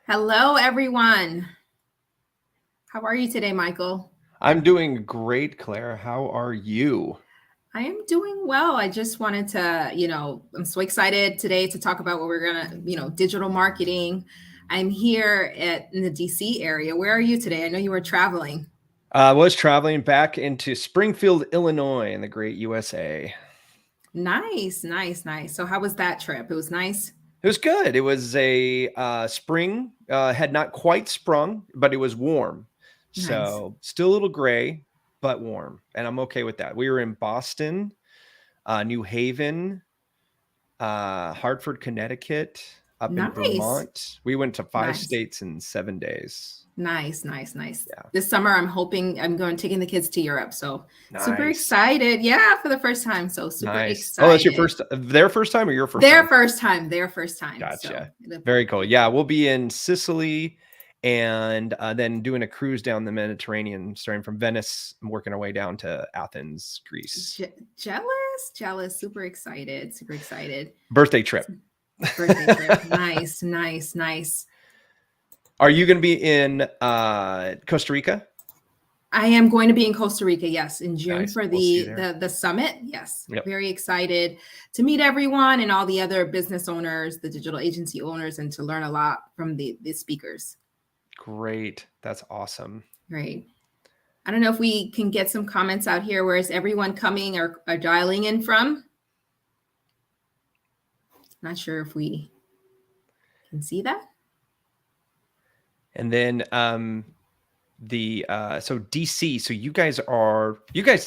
Hello, everyone. How are you today, Michael? I'm doing great, Claire. How are you? I am doing well. I just wanted to, I'm so excited today to talk about what we're gonna, digital marketing. I'm here in the DC area. Where are you today? I know you were traveling. I was traveling back into Springfield, Illinois, in the great USA. Nice, nice, nice. So, how was that trip? It was nice. It was good. It was a spring, had not quite sprung, but it was warm. Nice. So still a little gray, but warm. And I'm okay with that. We were in Boston, New Haven, Hartford, Connecticut, up in Nice. Vermont. We went to 5 Nice. states in 7 days. Nice, nice, nice. Yeah. This summer, I'm hoping I'm going taking the kids to Europe. So super Nice. excited. Yeah, for the first time. So super Nice. Oh, that's your excited. first, their first time or your first Their time? first time. Their first time. So Gotcha. Very cool. Yeah, we'll be in Sicily and then doing a cruise down the Mediterranean, starting from Venice and working our way down to Athens, Greece. jealous. Super excited. Super excited. Birthday trip. Birthday trip. Nice, nice, nice. Are you going to be in Costa Rica? I am going to be in Costa Rica, yes, in June Nice. for We'll see you the there. the summit. Yes, Yep. very excited to meet everyone and all the other business owners, the digital agency owners, and to learn a lot from the speakers. Great. That's awesome. Great. I don't know if we can get some comments out here. Where is everyone coming or dialing in from? Not sure if we can see that. And then so DC, so you guys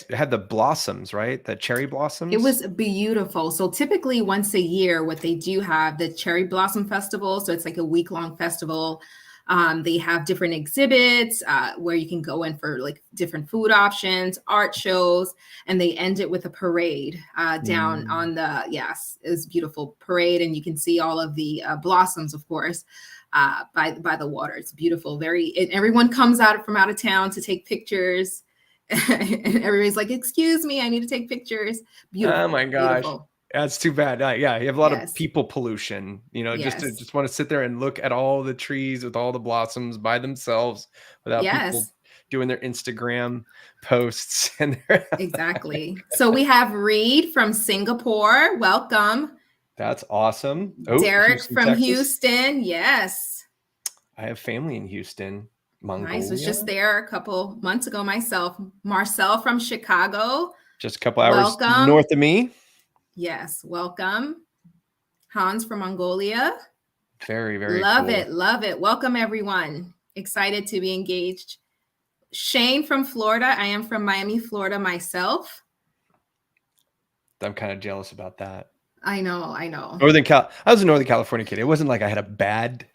have the blossoms, right? The cherry blossoms. It was beautiful. So typically once a year, what they do have the Cherry Blossom Festival. So it's like a week-long festival. They have different exhibits where you can go in for like different food options, art shows, and they end it with a parade down on the, yes, it's beautiful parade. And you can see all of the blossoms, of course, by the water. It's beautiful. Everyone comes out from out of town to take pictures. And everybody's like, excuse me, I need to take pictures. Beautiful. Oh my gosh. Beautiful. That's too bad. Yeah, you have a lot of Yes. people pollution, Yes. just want to sit there and look at all the trees with all the blossoms by themselves without people Yes. doing their Instagram posts and Exactly. So we have Reed from Singapore. Welcome. That's awesome. Oh, Derek Houston, from Texas. Houston. Yes. I have family in Houston, Nice. Was just Mongolia. there a couple months ago myself. Marcel from Chicago. Just a couple hours Welcome. north of me. Yes. Welcome. Hans from Mongolia. Very, very Love cool. it. Love it. Welcome, everyone. Excited to be engaged. Shane from Florida. I am from Miami, Florida myself. I'm kind of jealous about that. I know. I was a Northern California kid. It wasn't like I had a bad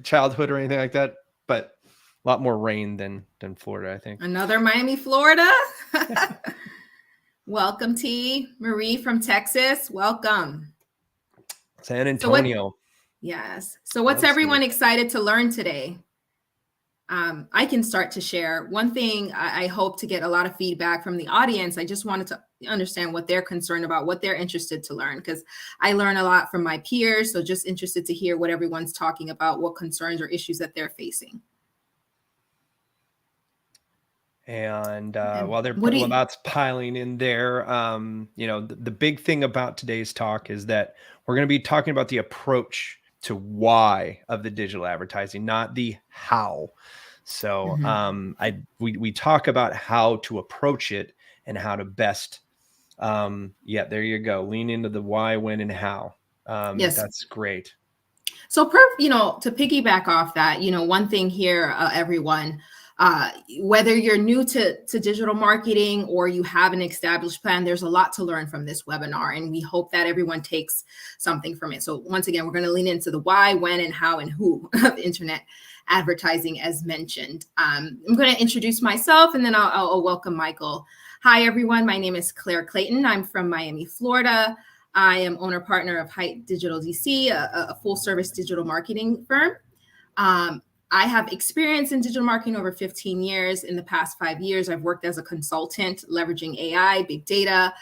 childhood or anything like that, but a lot more rain than Florida, I think. Another Miami, Florida. Welcome, T. Marie from Texas. Welcome. San Antonio. Yes. So what's everyone excited to learn today? I can start to share. One thing I hope to get a lot of feedback from the audience. I just wanted to understand what they're concerned about, what they're interested to learn, because I learn a lot from my peers. So just interested to hear what everyone's talking about, what concerns or issues that they're facing. And while that's piling in there, the big thing about today's talk is that we're going to be talking about the approach to why of the digital advertising, not the how. So we talk about how to approach it and how to best. There you go. Lean into the why, when, and how. Yes, that's great. So, to piggyback off that, one thing here, everyone, whether you're new to digital marketing or you have an established plan, there's a lot to learn from this webinar, and we hope that everyone takes something from it. So once again, we're going to lean into the why, when, and how, and who of internet advertising, as mentioned. I'm going to introduce myself, and then I'll welcome Michael. Hi, everyone. My name is Claire Clayton. I'm from Miami, Florida. I am owner partner of Height Digital DC, a full service digital marketing firm. I have experience in digital marketing over 15 years. In the past 5 years, I've worked as a consultant, leveraging AI, big data,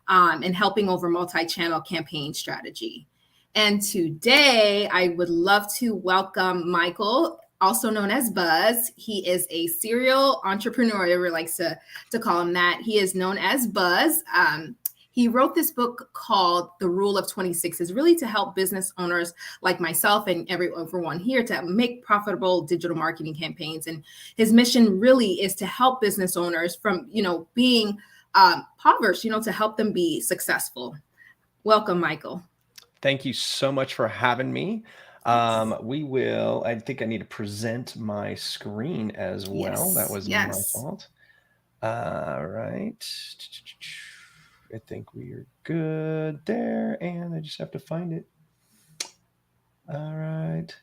and helping over multi-channel campaign strategy. And today I would love to welcome Michael, also known as Buzz. He is a serial entrepreneur. Everyone likes to call him that. He is known as Buzz. He wrote this book called The Rule of 26. Is really to help business owners like myself and everyone here to make profitable digital marketing campaigns. And his mission really is to help business owners from, being impoverished, to help them be successful. Welcome, Michael. Thank you so much for having me. I think I need to present my screen as well. That was my fault. All right. I think we are good there, and I just have to find it. All right.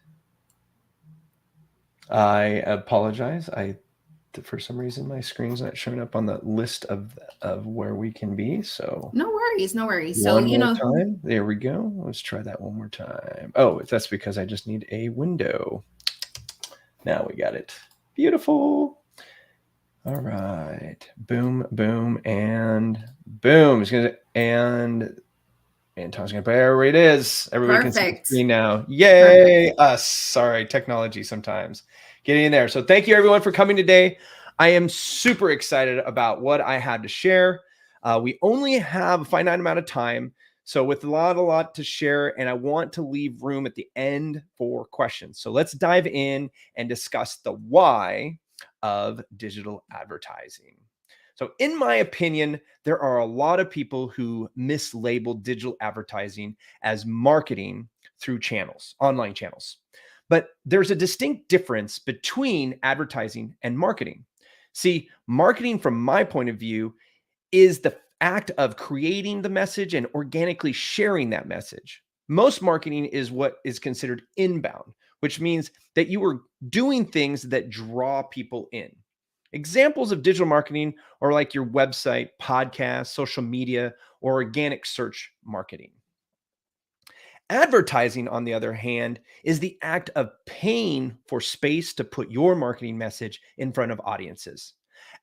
I apologize. For some reason, my screen's not showing up on the list of where we can be. So no worries. One more time. There we go. Let's try that one more time. Oh, that's because I just need a window. Now we got it. Beautiful. All right. Boom, boom, and boom. And Tom's gonna there it is. Everybody Perfect. Can see the screen now. Yay! Us. Sorry, technology sometimes getting in there. So thank you everyone for coming today. I am super excited about what I had to share. We only have a finite amount of time, so with a lot to share, and I want to leave room at the end for questions. So let's dive in and discuss the why of digital advertising. So in my opinion, there are a lot of people who mislabel digital advertising as marketing through channels, online channels. But there's a distinct difference between advertising and marketing. See, marketing from my point of view is the act of creating the message and organically sharing that message. Most marketing is what is considered inbound, which means that you are doing things that draw people in. Examples of digital marketing are like your website, podcast, social media, or organic search marketing. Advertising, on the other hand, is the act of paying for space to put your marketing message in front of audiences.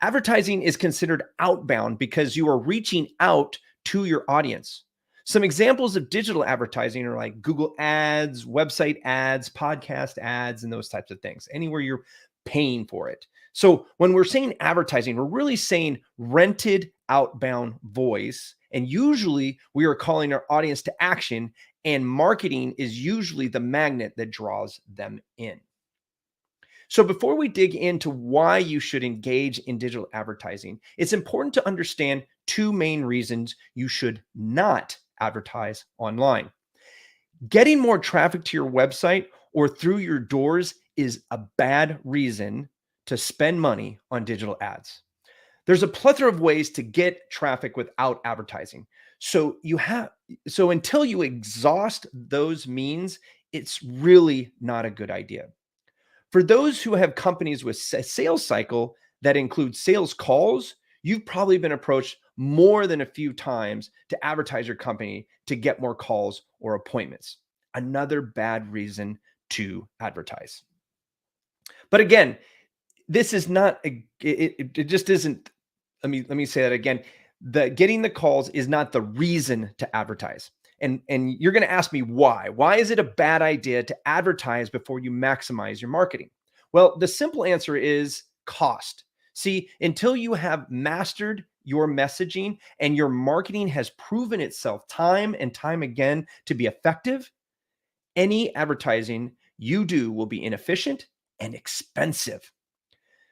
Advertising is considered outbound because you are reaching out to your audience. Some examples of digital advertising are like Google ads, website ads, podcast ads, and those types of things, anywhere you're paying for it. So when we're saying advertising, we're really saying rented outbound voice. And usually we are calling our audience to action, and marketing is usually the magnet that draws them in. So before we dig into why you should engage in digital advertising, it's important to understand two main reasons you should not advertise online. Getting more traffic to your website or through your doors is a bad reason to spend money on digital ads. There's a plethora of ways to get traffic without advertising. So until you exhaust those means, it's really not a good idea. For those who have companies with a sales cycle that includes sales calls, you've probably been approached more than a few times to advertise your company to get more calls or appointments. Another bad reason to advertise. But again, this is not, it just isn't, let me say that again. Getting the calls is not the reason to advertise. And you're going to ask me why. Why is it a bad idea to advertise before you maximize your marketing? Well, the simple answer is cost. See, until you have mastered your messaging and your marketing has proven itself time and time again to be effective, any advertising you do will be inefficient and expensive.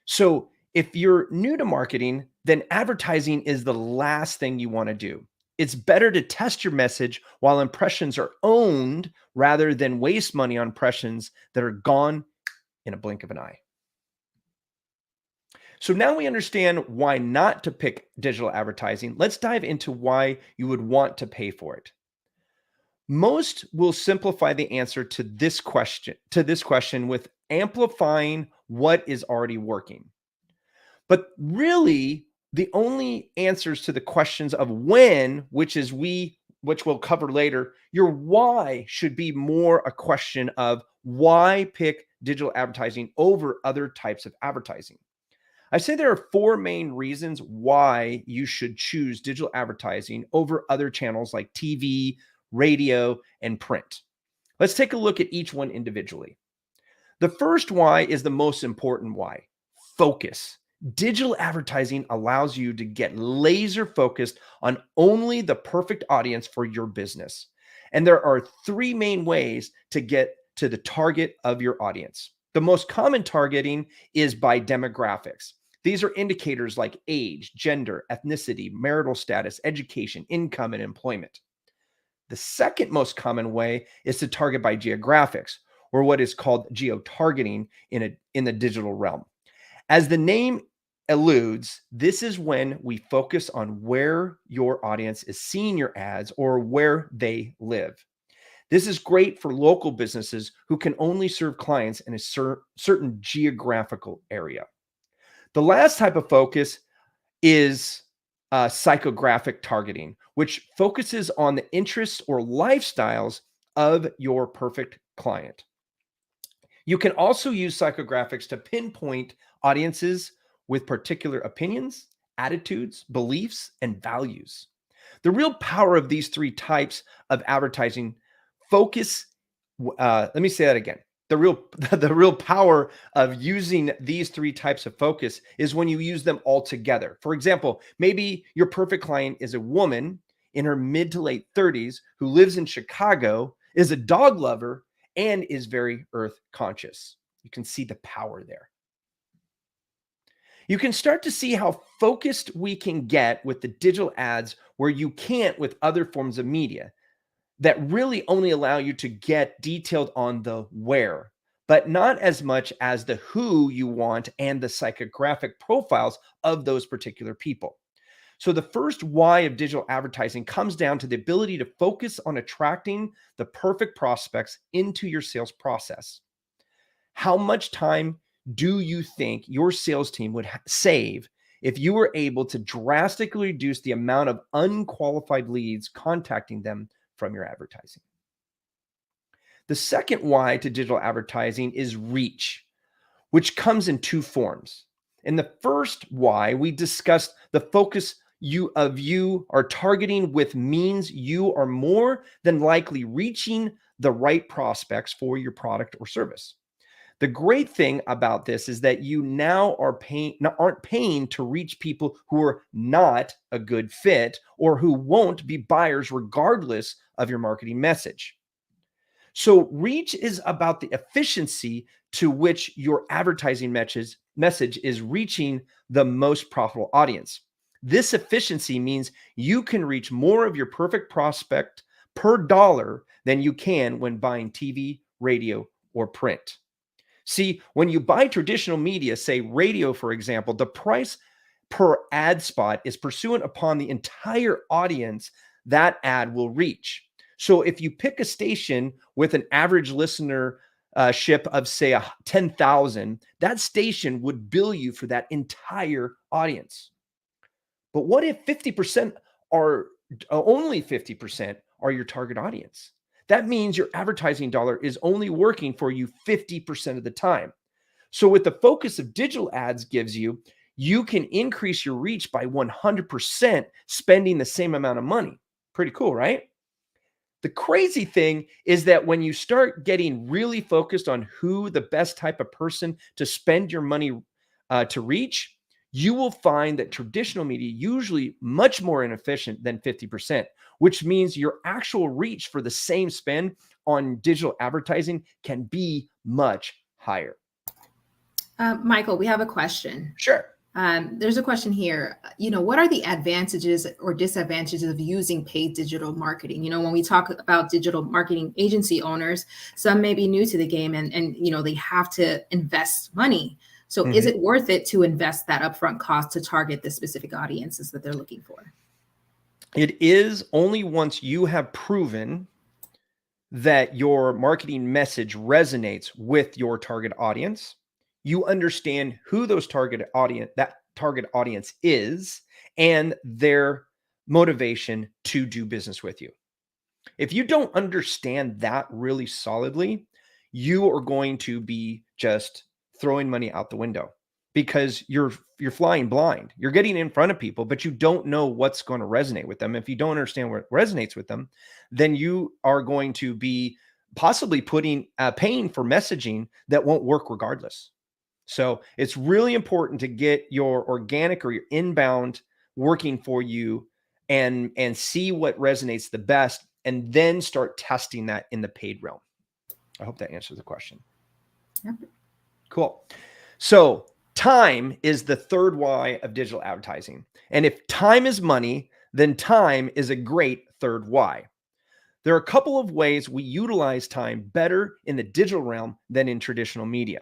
So if you're new to marketing, then advertising is the last thing you want to do. It's better to test your message while impressions are owned rather than waste money on impressions that are gone in a blink of an eye. So now we understand why not to pick digital advertising. Let's dive into why you would want to pay for it. Most will simplify the answer to this question with amplifying what is already working. But really, the only answers to the questions of when, which we'll cover later, your why should be more a question of why pick digital advertising over other types of advertising. I say there are four main reasons why you should choose digital advertising over other channels like TV, radio, and print. Let's take a look at each one individually. The first why is the most important why: focus. Digital advertising allows you to get laser focused on only the perfect audience for your business. And there are three main ways to get to the target of your audience. The most common targeting is by demographics. These are indicators like age, gender, ethnicity, marital status, education, income, and employment. The second most common way is to target by geographics, or what is called geo-targeting in the digital realm. As the name alludes, this is when we focus on where your audience is seeing your ads or where they live. This is great for local businesses who can only serve clients in a certain geographical area. The last type of focus is psychographic targeting, which focuses on the interests or lifestyles of your perfect client. You can also use psychographics to pinpoint audiences with particular opinions, attitudes, beliefs, and values. The real power of these three types of advertising focus, let me say that again. The real power of using these three types of focus is when you use them all together. For example, maybe your perfect client is a woman in her mid to late 30s who lives in Chicago, is a dog lover, and is very earth conscious. You can see the power there. You can start to see how focused we can get with the digital ads where you can't with other forms of media that really only allow you to get detailed on the where, but not as much as the who you want and the psychographic profiles of those particular people. So the first why of digital advertising comes down to the ability to focus on attracting the perfect prospects into your sales process. How much time do you think your sales team would save if you were able to drastically reduce the amount of unqualified leads contacting them from your advertising? The second why to digital advertising is reach, which comes in two forms. In the first why, we discussed the focus you are targeting, with means you are more than likely reaching the right prospects for your product or service. The great thing about this is that you now aren't paying to reach people who are not a good fit or who won't be buyers regardless of your marketing message. So reach is about the efficiency to which your advertising message is reaching the most profitable audience. This efficiency means you can reach more of your perfect prospect per dollar than you can when buying TV, radio, or print. See, when you buy traditional media, say radio, for example, the price per ad spot is pursuant upon the entire audience that ad will reach. So if you pick a station with an average listenership of, say, 10,000, that station would bill you for that entire audience. But what if 50% are only 50% are your target audience? That means your advertising dollar is only working for you 50% of the time. So with the focus of digital ads gives you, you can increase your reach by 100% spending the same amount of money. Pretty cool, right? The crazy thing is that when you start getting really focused on who the best type of person to spend your money to reach, you will find that traditional media usually much more inefficient than 50%, which means your actual reach for the same spend on digital advertising can be much higher. Michael, we have a question. Sure. There's a question here. What are the advantages or disadvantages of using paid digital marketing? When we talk about digital marketing agency owners, some may be new to the game and they have to invest money. So is it worth it to invest that upfront cost to target the specific audiences that they're looking for? It is only once you have proven that your marketing message resonates with your target audience, you understand who those target audience is and their motivation to do business with you. If you don't understand that really solidly, you are going to be just throwing money out the window because you're flying blind. You're getting in front of people, but you don't know what's going to resonate with them. If you don't understand what resonates with them, then you are going to be possibly paying for messaging that won't work regardless. So it's really important to get your organic or your inbound working for you and see what resonates the best, and then start testing that in the paid realm. I hope that answers the question. Yep. Cool. So time is the third why of digital advertising. And if time is money, then time is a great third why. There are a couple of ways we utilize time better in the digital realm than in traditional media.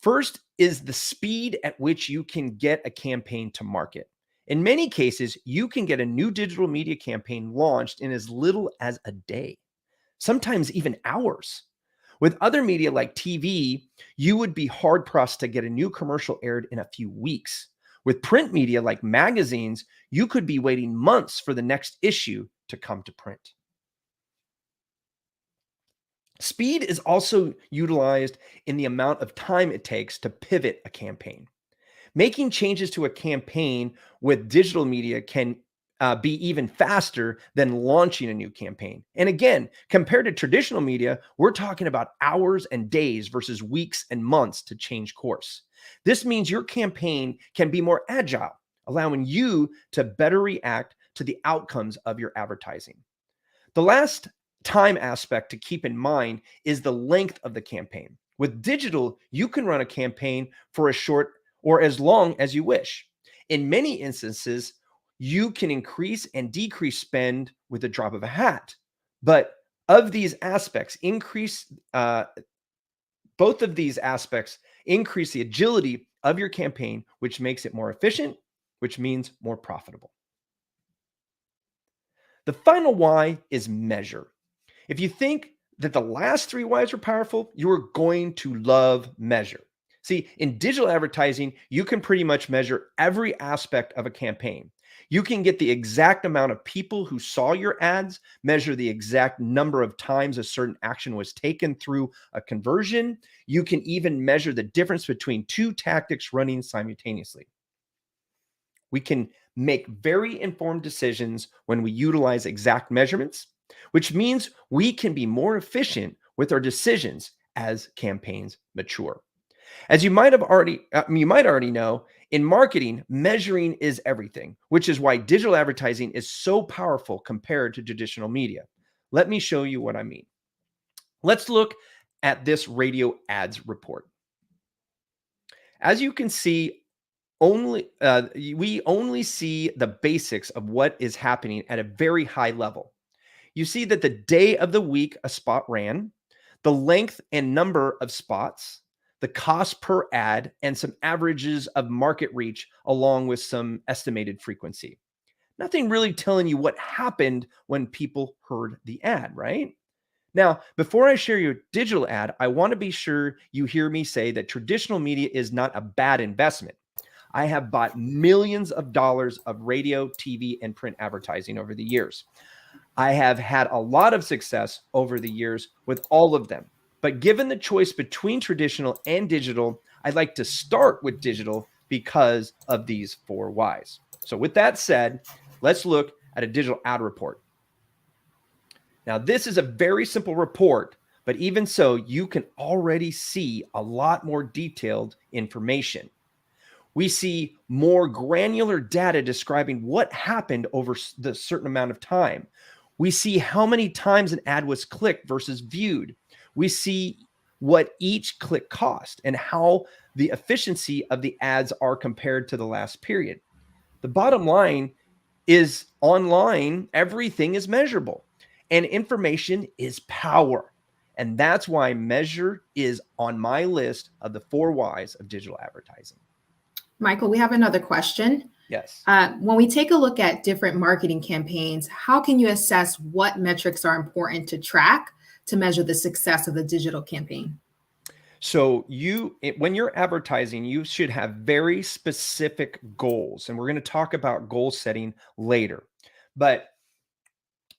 First is the speed at which you can get a campaign to market. In many cases, you can get a new digital media campaign launched in as little as a day, sometimes even hours. With other media like TV, you would be hard pressed to get a new commercial aired in a few weeks. With print media like magazines, you could be waiting months for the next issue to come to print. Speed is also utilized in the amount of time it takes to pivot a campaign. Making changes to a campaign with digital media can be even faster than launching a new campaign. And again, compared to traditional media, we're talking about hours and days versus weeks and months to change course. This means your campaign can be more agile, allowing you to better react to the outcomes of your advertising. The last time aspect to keep in mind is the length of the campaign. With digital, you can run a campaign for as short or as long as you wish. In many instances, you can increase and decrease spend with the drop of a hat. But of these aspects, both of these aspects increase the agility of your campaign, which makes it more efficient, which means more profitable. The final why is measure. If you think that the last three whys are powerful, you are going to love measure. See, in digital advertising, you can pretty much measure every aspect of a campaign. You can get the exact amount of people who saw your ads, measure the exact number of times a certain action was taken through a conversion. You can even measure the difference between two tactics running simultaneously. We can make very informed decisions when we utilize exact measurements, which means we can be more efficient with our decisions as campaigns mature. As you might already know, in marketing, measuring is everything, which is why digital advertising is so powerful compared to traditional media. Let me show you what I mean. Let's look at this radio ads report. As you can see, we only see the basics of what is happening at a very high level. You see that the day of the week a spot ran, the length and number of spots, the cost per ad, and some averages of market reach, along with some estimated frequency. Nothing really telling you what happened when people heard the ad, right? Now, before I share your digital ad, I want to be sure you hear me say that traditional media is not a bad investment. I have bought millions of dollars of radio, TV, and print advertising over the years. I have had a lot of success over the years with all of them. But given the choice between traditional and digital, I'd like to start with digital because of these four whys. So with that said, let's look at a digital ad report. Now, this is a very simple report, but even so, you can already see a lot more detailed information. We see more granular data describing what happened over the certain amount of time. We see how many times an ad was clicked versus viewed. We see what each click cost and how the efficiency of the ads are compared to the last period. The bottom line is online, everything is measurable and information is power. And that's why measure is on my list of the four whys of digital advertising. Michael, we have another question. Yes. When we take a look at different marketing campaigns, how can you assess what metrics are important to track to measure the success of the digital campaign? So when you're advertising, you should have very specific goals. And we're going to talk about goal setting later. But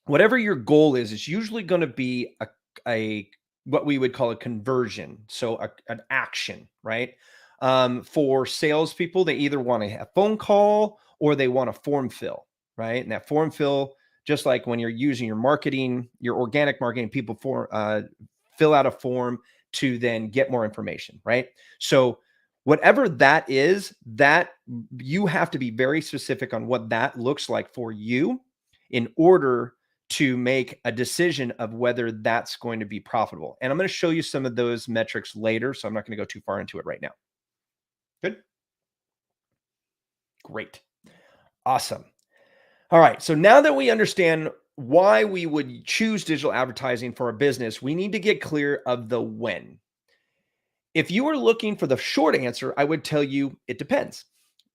whatever your goal is usually going to be a what we would call a conversion. So an action, right? For salespeople, they either want a phone call or they want a form fill, right? And that form fill just like when you're using your organic marketing, people fill out a form to then get more information, right? So whatever that is, that you have to be very specific on what that looks like for you in order to make a decision of whether that's going to be profitable. And I'm going to show you some of those metrics later, so I'm not going to go too far into it right now. Good. Great. Awesome. All right. So now that we understand why we would choose digital advertising for a business, we need to get clear of the when. If you are looking for the short answer, I would tell you it depends.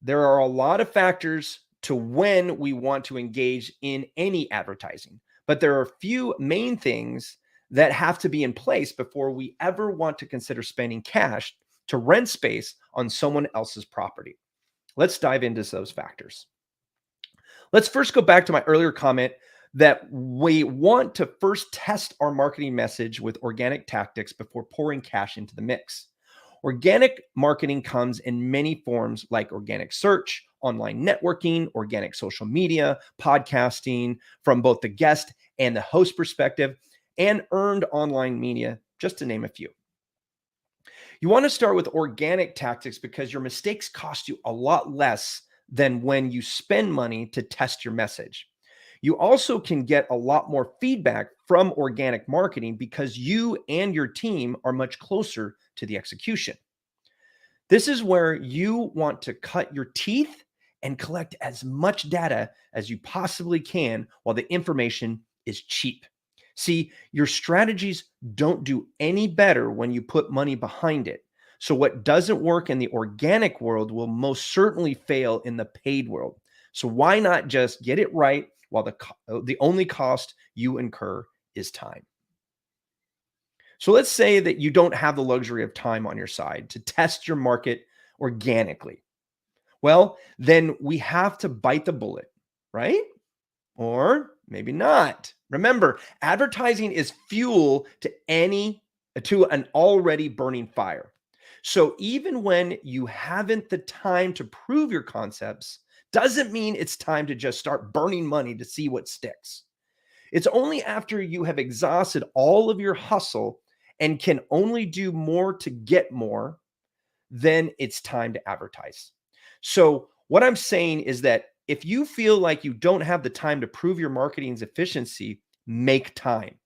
There are a lot of factors to when we want to engage in any advertising, but there are a few main things that have to be in place before we ever want to consider spending cash to rent space on someone else's property. Let's dive into those factors. Let's first go back to my earlier comment that we want to first test our marketing message with organic tactics before pouring cash into the mix. Organic marketing comes in many forms like organic search, online networking, organic social media, podcasting from both the guest and the host perspective, and earned online media, just to name a few. You want to start with organic tactics because your mistakes cost you a lot less than when you spend money to test your message. You also can get a lot more feedback from organic marketing because you and your team are much closer to the execution. This is where you want to cut your teeth and collect as much data as you possibly can while the information is cheap. See, your strategies don't do any better when you put money behind it. So what doesn't work in the organic world will most certainly fail in the paid world. So why not just get it right while the only cost you incur is time? So let's say that you don't have the luxury of time on your side to test your market organically. Well, then we have to bite the bullet, right? Or maybe not. Remember, advertising is fuel to an already burning fire. So even when you haven't the time to prove your concepts, doesn't mean it's time to just start burning money to see what sticks. It's only after you have exhausted all of your hustle and can only do more to get more, then it's time to advertise. So what I'm saying is that if you feel like you don't have the time to prove your marketing's efficiency, make time.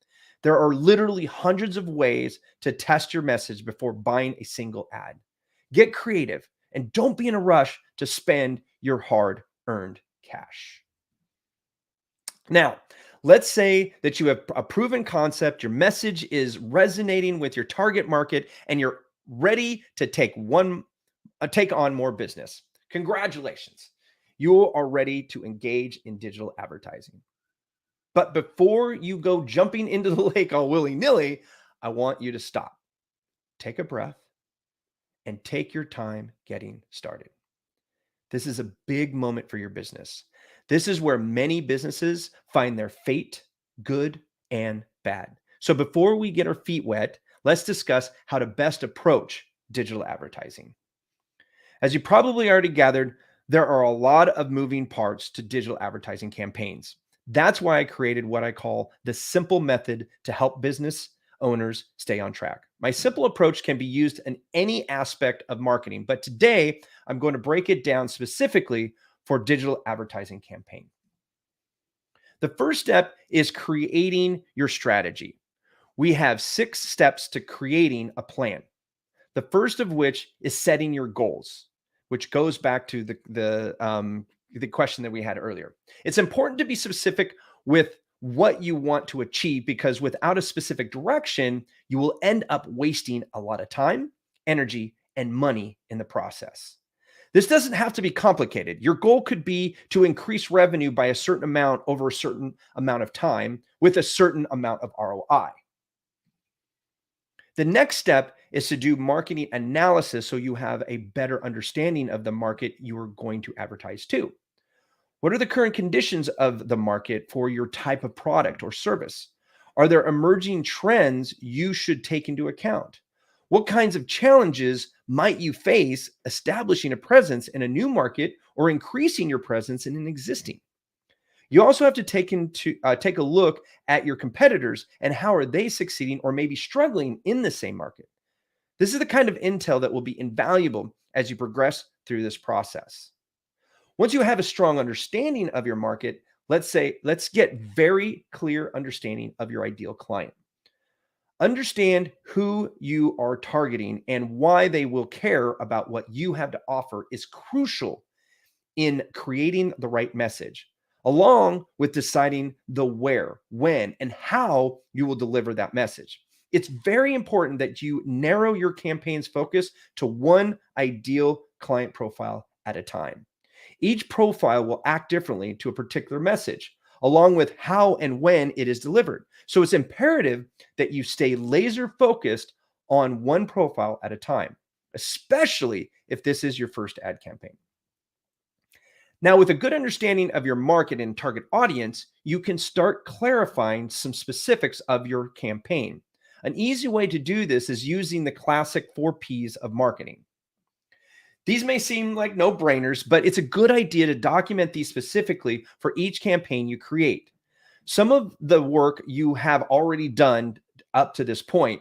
There are literally hundreds of ways to test your message before buying a single ad. Get creative and don't be in a rush to spend your hard-earned cash. Now, let's say that you have a proven concept, your message is resonating with your target market, and you're ready to take on more business. Congratulations. You are ready to engage in digital advertising. But before you go jumping into the lake all willy-nilly, I want you to stop. Take a breath and take your time getting started. This is a big moment for your business. This is where many businesses find their fate, good and bad. So before we get our feet wet, let's discuss how to best approach digital advertising. As you probably already gathered, there are a lot of moving parts to digital advertising campaigns. That's why I created what I call the simple method to help business owners stay on track. My simple approach can be used in any aspect of marketing, but today I'm going to break it down specifically for digital advertising campaign. The first step is creating your strategy. We have 6 steps to creating a plan. The first of which is setting your goals, which goes back to the question that we had earlier. It's important to be specific with what you want to achieve because without a specific direction, you will end up wasting a lot of time, energy, and money in the process. This doesn't have to be complicated. Your goal could be to increase revenue by a certain amount over a certain amount of time with a certain amount of ROI. The next step is to do marketing analysis so you have a better understanding of the market you are going to advertise to. What are the current conditions of the market for your type of product or service? Are there emerging trends you should take into account? What kinds of challenges might you face establishing a presence in a new market or increasing your presence in an existing? You also have to take a look at your competitors and how are they succeeding or maybe struggling in the same market. This is the kind of intel that will be invaluable as you progress through this process. Once you have a strong understanding of your market, let's get very clear understanding of your ideal client. Understand who you are targeting and why they will care about what you have to offer is crucial in creating the right message, along with deciding the where, when, and how you will deliver that message. It's very important that you narrow your campaign's focus to one ideal client profile at a time. Each profile will act differently to a particular message, along with how and when it is delivered. So it's imperative that you stay laser focused on one profile at a time, especially if this is your first ad campaign. Now, with a good understanding of your market and target audience, you can start clarifying some specifics of your campaign. An easy way to do this is using the classic 4 Ps of marketing. These may seem like no-brainers, but it's a good idea to document these specifically for each campaign you create. Some of the work you have already done up to this point,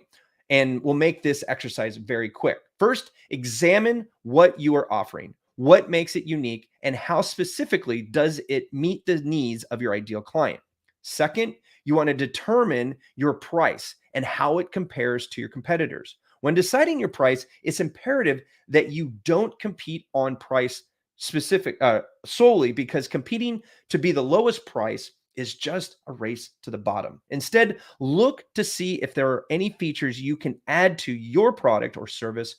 and we'll make this exercise very quick. First, examine what you are offering. What makes it unique, and how specifically does it meet the needs of your ideal client? Second, you want to determine your price and how it compares to your competitors. When deciding your price, it's imperative that you don't compete on price solely, because competing to be the lowest price is just a race to the bottom. Instead, look to see if there are any features you can add to your product or service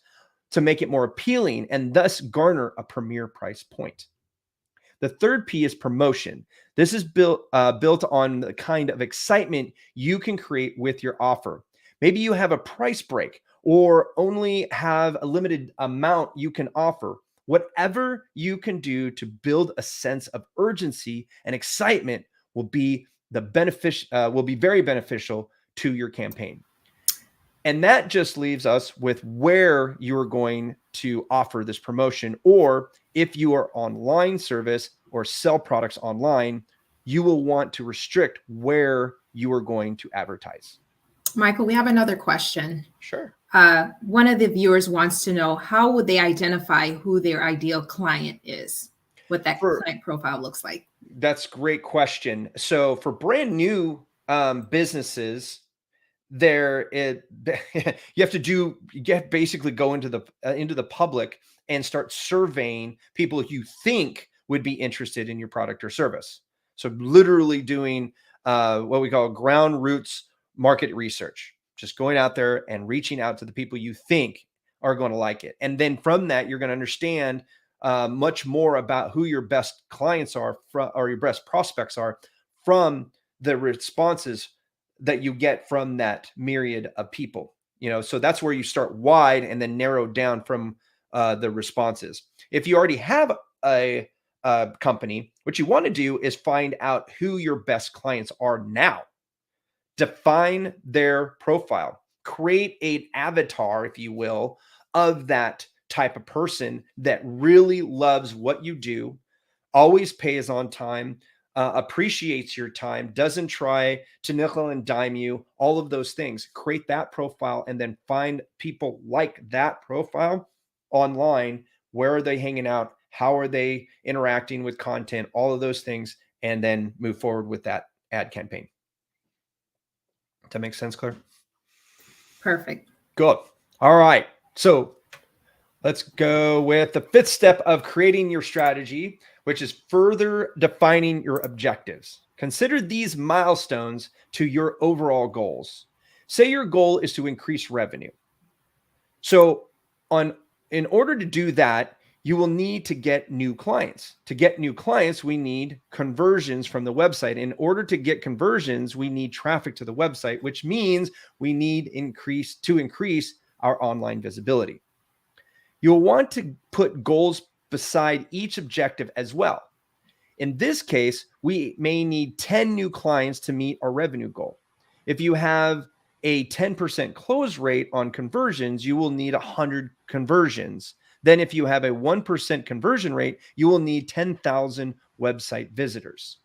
to make it more appealing and thus garner a premier price point. The third P is promotion. This is built on the kind of excitement you can create with your offer. Maybe you have a price break or only have a limited amount you can offer. Whatever you can do to build a sense of urgency and excitement will be very beneficial to your campaign. And that just leaves us with where you're going to offer this promotion, or if you are online service or sell products online, you will want to restrict where you are going to advertise. Michael, we have another question. Sure. One of the viewers wants to know, how would they identify who their ideal client is, what that client profile looks like? That's a great question. So for brand new businesses, you have to basically go into the public and start surveying people you think would be interested in your product or service. So literally doing what we call ground roots market research, just going out there and reaching out to the people you think are going to like it. And then from that, you're going to understand much more about who your best clients are or your best prospects are from the responses that you get from that myriad of people. So that's where you start wide and then narrow down from the responses. If you already have a company, what you want to do is find out who your best clients are now. Define their profile, create an avatar, if you will, of that type of person that really loves what you do, always pays on time, appreciates your time, doesn't try to nickel and dime you, all of those things. Create that profile and then find people like that profile online. Where are they hanging out? How are they interacting with content? All of those things, and then move forward with that ad campaign. Does that make sense, Claire? Perfect. Good. All right. So let's go with the 5th step of creating your strategy, which is further defining your objectives. Consider these milestones to your overall goals. Say your goal is to increase revenue. So in order to do that, you will need to get new clients. To get new clients, we need conversions from the website. In order to get conversions, we need traffic to the website, which means we need to increase our online visibility. You'll want to put goals beside each objective as well. In this case, we may need 10 new clients to meet our revenue goal. If you have a 10% close rate on conversions, you will need 100 conversions. Then if you have a 1% conversion rate, you will need 10,000 website visitors.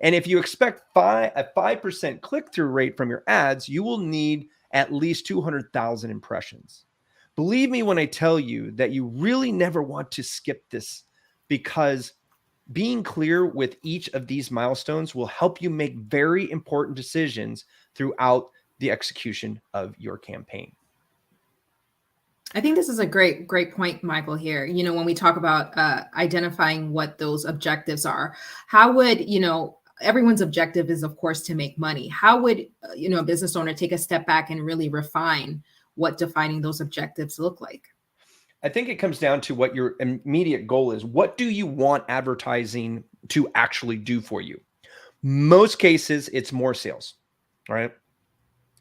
And if you expect a 5% click-through rate from your ads, you will need at least 200,000 impressions. Believe me when I tell you that you really never want to skip this, because being clear with each of these milestones will help you make very important decisions throughout the execution of your campaign. I think this is a great point, Michael, here. When we talk about identifying what those objectives are, how would, everyone's objective is, of course, to make money. How would, a business owner take a step back and really refine what defining those objectives look like? I think it comes down to what your immediate goal is. What do you want advertising to actually do for you? Most cases, it's more sales, right?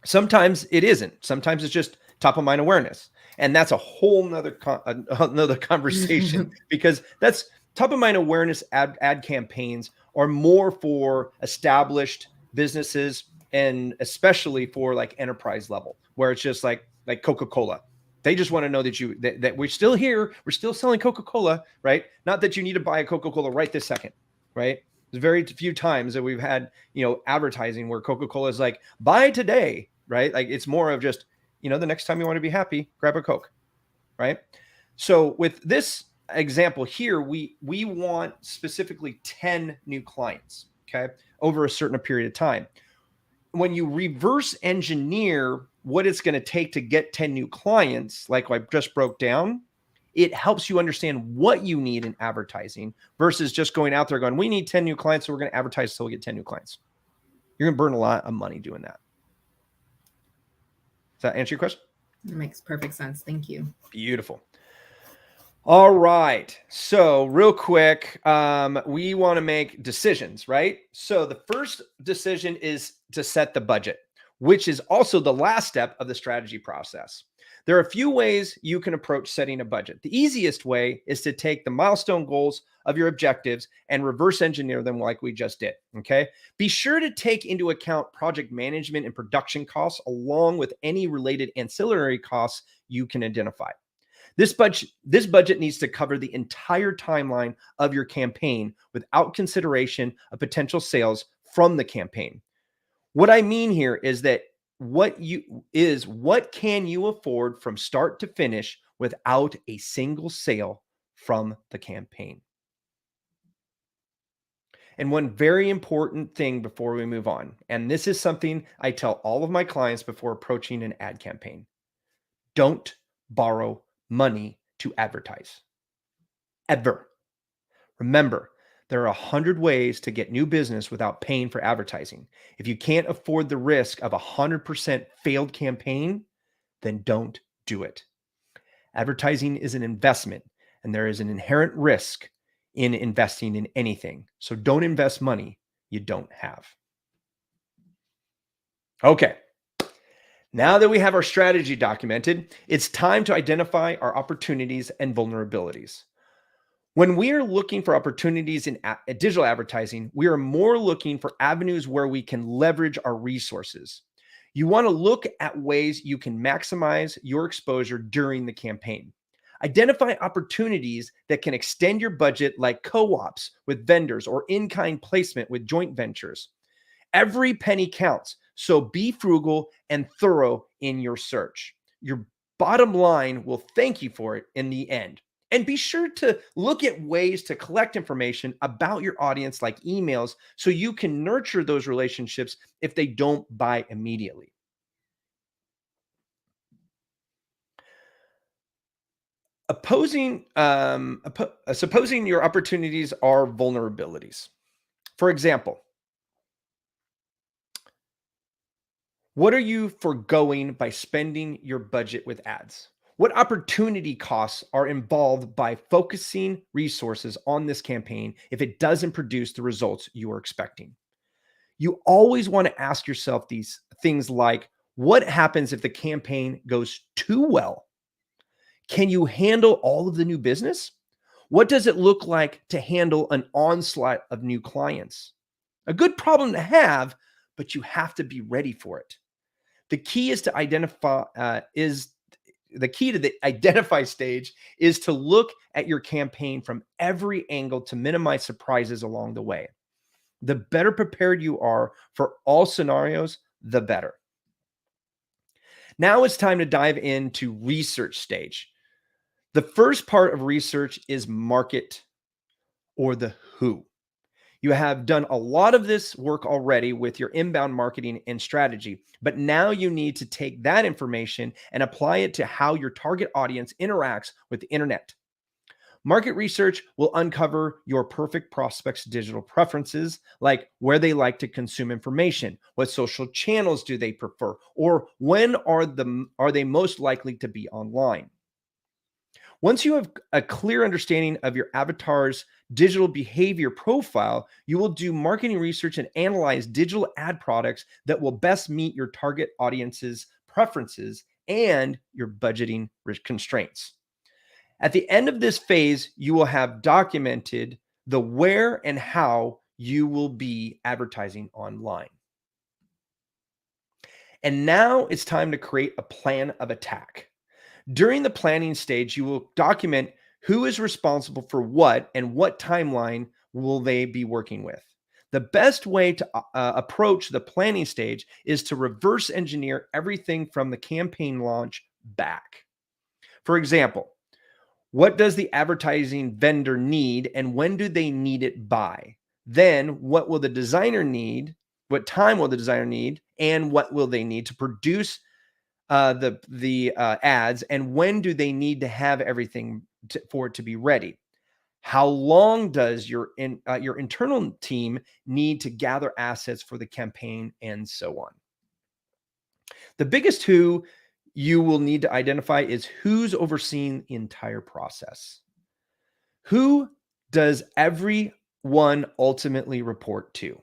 Sometimes it isn't. Sometimes it's just top of mind awareness. And that's a whole nother another conversation because that's top of mind awareness. Ad campaigns are more for established businesses, and especially for like enterprise level, where it's just like Coca-Cola. They just want to know that that we're still here. We're still selling Coca-Cola, right? Not that you need to buy a Coca-Cola right this second, right? There's very few times that we've had, advertising where Coca-Cola is like, buy today, right? Like it's more of just, the next time you want to be happy, grab a Coke, right? So with this example here, we want specifically 10 new clients, okay, over a certain period of time. When you reverse engineer what it's going to take to get 10 new clients, like I just broke down, it helps you understand what you need in advertising versus just going out there going, we need 10 new clients, so we're going to advertise until we get 10 new clients. You're going to burn a lot of money doing that. Does that answer your question? It makes perfect sense. Thank you. Beautiful. All right. So real quick, we want to make decisions, right? So the first decision is to set the budget, which is also the last step of the strategy process. There are a few ways you can approach setting a budget. The easiest way is to take the milestone goals of your objectives and reverse engineer them like we just did, okay? Be sure to take into account project management and production costs along with any related ancillary costs you can identify. This budget needs to cover the entire timeline of your campaign without consideration of potential sales from the campaign. What I mean here is that what can you afford from start to finish without a single sale from the campaign? And one very important thing before we move on, and this is something I tell all of my clients before approaching an ad campaign: don't borrow money to advertise. Ever. Remember, there are 100 ways to get new business without paying for advertising. If you can't afford the risk of a 100% failed campaign, then don't do it. Advertising is an investment, and there is an inherent risk in investing in anything. So don't invest money you don't have. Okay. Now that we have our strategy documented, it's time to identify our opportunities and vulnerabilities. When we are looking for opportunities in digital advertising, we are more looking for avenues where we can leverage our resources. You want to look at ways you can maximize your exposure during the campaign. Identify opportunities that can extend your budget, like co-ops with vendors or in-kind placement with joint ventures. Every penny counts, so be frugal and thorough in your search. Your bottom line will thank you for it in the end. And be sure to look at ways to collect information about your audience, like emails, so you can nurture those relationships if they don't buy immediately. Supposing your opportunities are vulnerabilities. For example, what are you foregoing by spending your budget with ads? What opportunity costs are involved by focusing resources on this campaign if it doesn't produce the results you are expecting? You always want to ask yourself these things like, what happens if the campaign goes too well? Can you handle all of the new business? What does it look like to handle an onslaught of new clients? A good problem to have, but you have to be ready for it. The key is to identify the key to the identify stage is to look at your campaign from every angle to minimize surprises along the way. The better prepared you are for all scenarios, the better. Now it's time to dive into research stage. The first part of research is market, or the who. You have done a lot of this work already with your inbound marketing and strategy, but now you need to take that information and apply it to how your target audience interacts with the internet. Market research will uncover your perfect prospects' digital preferences, like where they like to consume information, what social channels do they prefer, or when are they most likely to be online. Once you have a clear understanding of your avatar's digital behavior profile, you will do marketing research and analyze digital ad products that will best meet your target audience's preferences and your budgeting constraints. At the end of this phase, you will have documented the where and how you will be advertising online. And now it's time to create a plan of attack. During the planning stage, you will document who is responsible for what and what timeline will they be working with. The best way to approach the planning stage is to reverse engineer everything from the campaign launch back. For example, what does the advertising vendor need and when do they need it by? Then what will the designer need? What time will the designer need? And what will they need to produce the ads, and when do they need to have everything for it to be ready? How long does your internal team need to gather assets for the campaign, and so on? The biggest who you will need to identify is who's overseeing the entire process. Who does everyone ultimately report to?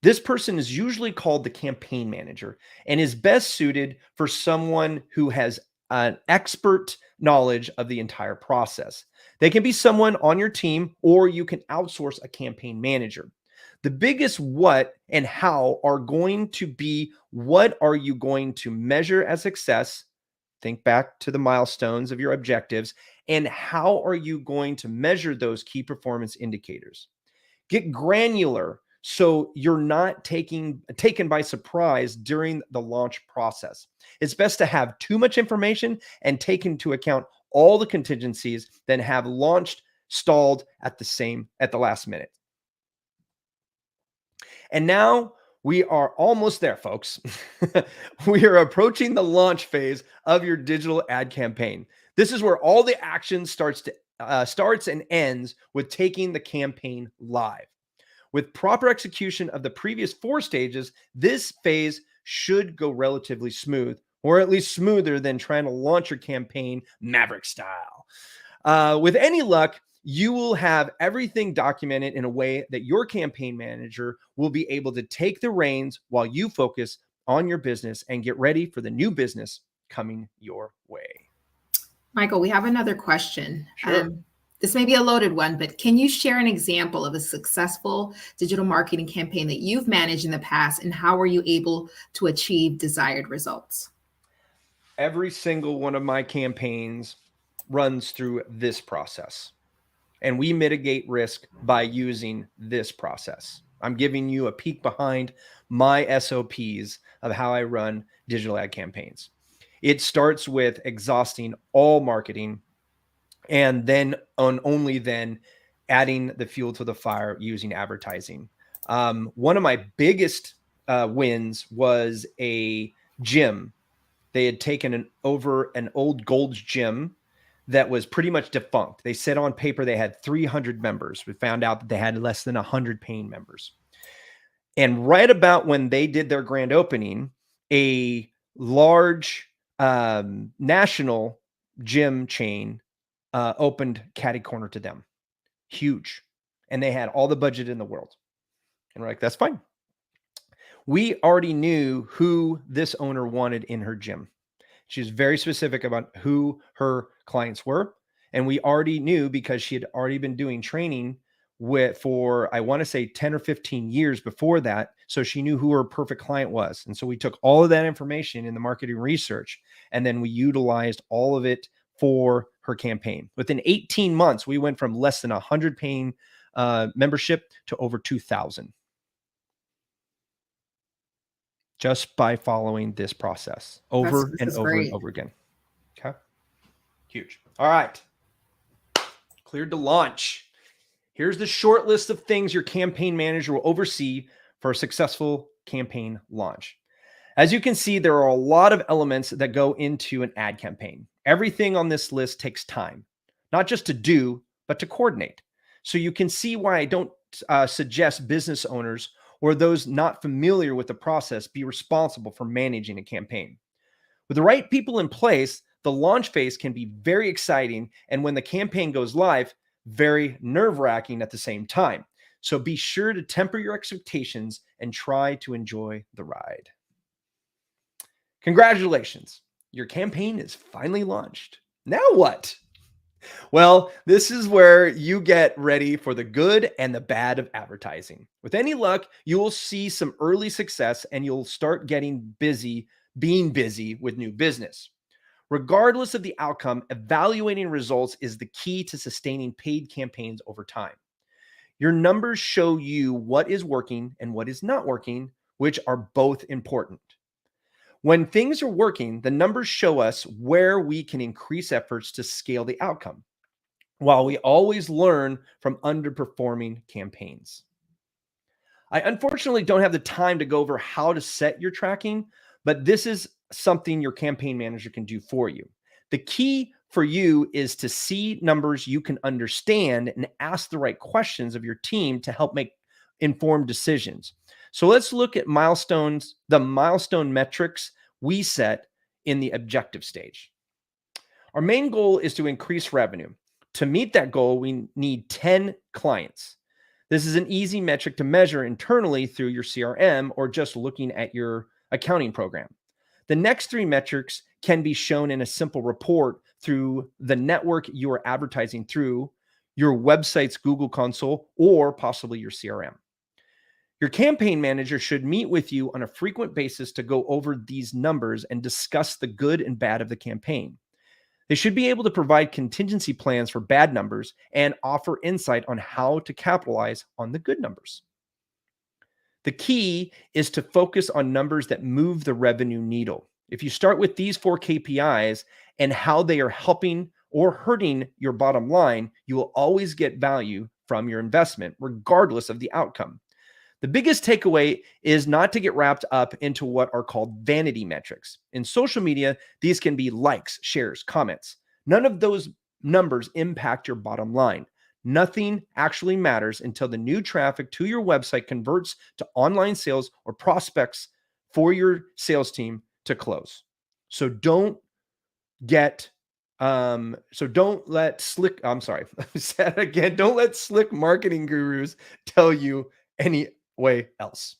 This person is usually called the campaign manager and is best suited for someone who has an expert knowledge of the entire process. They can be someone on your team, or you can outsource a campaign manager. The biggest what and how are going to be, what are you going to measure as success? Think back to the milestones of your objectives, and how are you going to measure those key performance indicators? Get granular so you're not taken by surprise during the launch process. It's best to have too much information and take into account all the contingencies than have launched stalled at the last minute. And now we are almost there, folks. We are approaching the launch phase of your digital ad campaign. This is where all the action starts and ends with taking the campaign live. With proper execution of the previous 4 stages, this phase should go relatively smooth, or at least smoother than trying to launch your campaign Maverick style. With any luck, you will have everything documented in a way that your campaign manager will be able to take the reins while you focus on your business and get ready for the new business coming your way. Michael, we have another question. Sure. This may be a loaded one, but can you share an example of a successful digital marketing campaign that you've managed in the past, and how were you able to achieve desired results? Every single one of my campaigns runs through this process, and we mitigate risk by using this process. I'm giving you a peek behind my SOPs of how I run digital ad campaigns. It starts with exhausting all marketing, and then only then adding the fuel to the fire using advertising. One of my biggest wins was a gym. They had taken over an old Gold's Gym that was pretty much defunct. They said on paper they had 300 members. We found out that they had less than 100 paying members. And right about when they did their grand opening, a large national gym chain opened catty corner to them. Huge. And they had all the budget in the world. And we're like, that's fine. We already knew who this owner wanted in her gym. She was very specific about who her clients were. And we already knew, because she had already been doing training for, I want to say 10 or 15 years before that. So she knew who her perfect client was. And so we took all of that information in the marketing research, and then we utilized all of it for her campaign. Within 18 months, we went from less than 100 paying membership to over 2,000. just by following this process over and over and over again. Okay. Huge. All right. Cleared to launch. Here's the short list of things your campaign manager will oversee for a successful campaign launch. As you can see, there are a lot of elements that go into an ad campaign. Everything on this list takes time, not just to do, but to coordinate. So you can see why I don't suggest business owners or those not familiar with the process be responsible for managing a campaign. With the right people in place, the launch phase can be very exciting, and when the campaign goes live, very nerve-wracking at the same time. So be sure to temper your expectations and try to enjoy the ride. Congratulations, your campaign is finally launched. Now what? Well, this is where you get ready for the good and the bad of advertising. With any luck, you will see some early success and you'll start getting busy, being busy with new business. Regardless of the outcome, evaluating results is the key to sustaining paid campaigns over time. Your numbers show you what is working and what is not working, which are both important. When things are working, the numbers show us where we can increase efforts to scale the outcome, while we always learn from underperforming campaigns. I unfortunately don't have the time to go over how to set your tracking, but this is something your campaign manager can do for you. The key for you is to see numbers you can understand and ask the right questions of your team to help make informed decisions. So let's look at milestones, the milestone metrics we set in the objective stage. Our main goal is to increase revenue. To meet that goal, we need 10 clients. This is an easy metric to measure internally through your CRM or just looking at your accounting program. The next 3 metrics can be shown in a simple report through the network you are advertising through, your website's Google console, or possibly your CRM. Your campaign manager should meet with you on a frequent basis to go over these numbers and discuss the good and bad of the campaign. They should be able to provide contingency plans for bad numbers and offer insight on how to capitalize on the good numbers. The key is to focus on numbers that move the revenue needle. If you start with these 4 KPIs and how they are helping or hurting your bottom line, you will always get value from your investment, regardless of the outcome. The biggest takeaway is not to get wrapped up into what are called vanity metrics. In social media, these can be likes, shares, comments. None of those numbers impact your bottom line. Nothing actually matters until the new traffic to your website converts to online sales or prospects for your sales team to close. So don't let slick marketing gurus tell you any way else.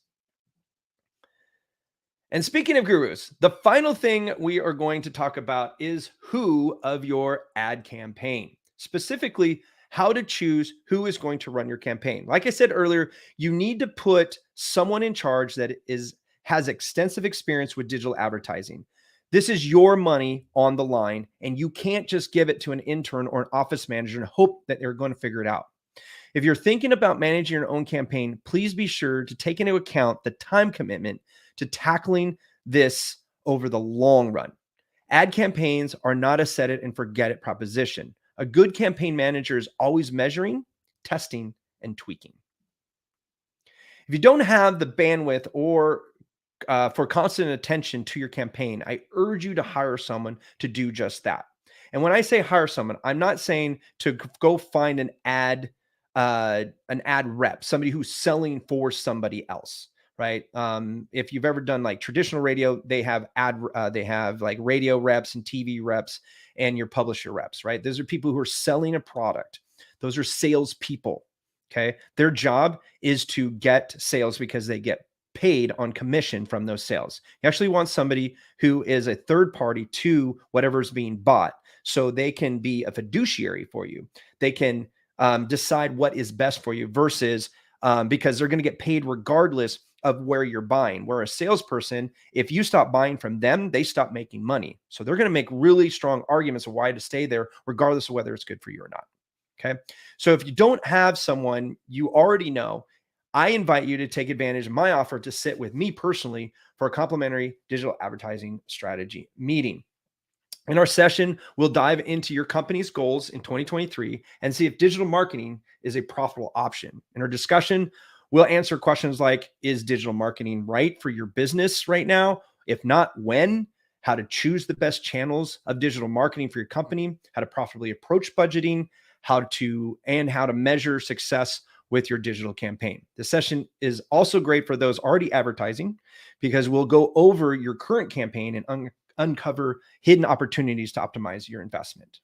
And speaking of gurus, the final thing we are going to talk about is who of your ad campaign, specifically how to choose who is going to run your campaign. Like I said earlier, you need to put someone in charge that has extensive experience with digital advertising. This is your money on the line, and you can't just give it to an intern or an office manager and hope that they're going to figure it out. If you're thinking about managing your own campaign, please be sure to take into account the time commitment to tackling this over the long run. Ad campaigns are not a set it and forget it proposition. A good campaign manager is always measuring, testing, and tweaking. If you don't have the bandwidth or for constant attention to your campaign, I urge you to hire someone to do just that. And when I say hire someone, I'm not saying to go find an ad rep, somebody who's selling for somebody else, right? If you've ever done like traditional radio, they have like radio reps and TV reps and your publisher reps, right? Those are people who are selling a product. Those are salespeople. Okay. Their job is to get sales because they get paid on commission from those sales. You actually want somebody who is a third party to whatever's being bought, so they can be a fiduciary for you. They can decide what is best for you versus because they're going to get paid regardless of where you're buying. Where a salesperson, if you stop buying from them, they stop making money. So they're going to make really strong arguments of why to stay there, regardless of whether it's good for you or not. Okay. So if you don't have someone you already know, I invite you to take advantage of my offer to sit with me personally for a complimentary digital advertising strategy meeting. In our session, we'll dive into your company's goals in 2023 and see if digital marketing is a profitable option. In our discussion, we'll answer questions like, is digital marketing right for your business right now? If not, when? How to choose the best channels of digital marketing for your company, how to profitably approach budgeting, how to measure success with your digital campaign. The session is also great for those already advertising because we'll go over your current campaign and uncover hidden opportunities to optimize your investment.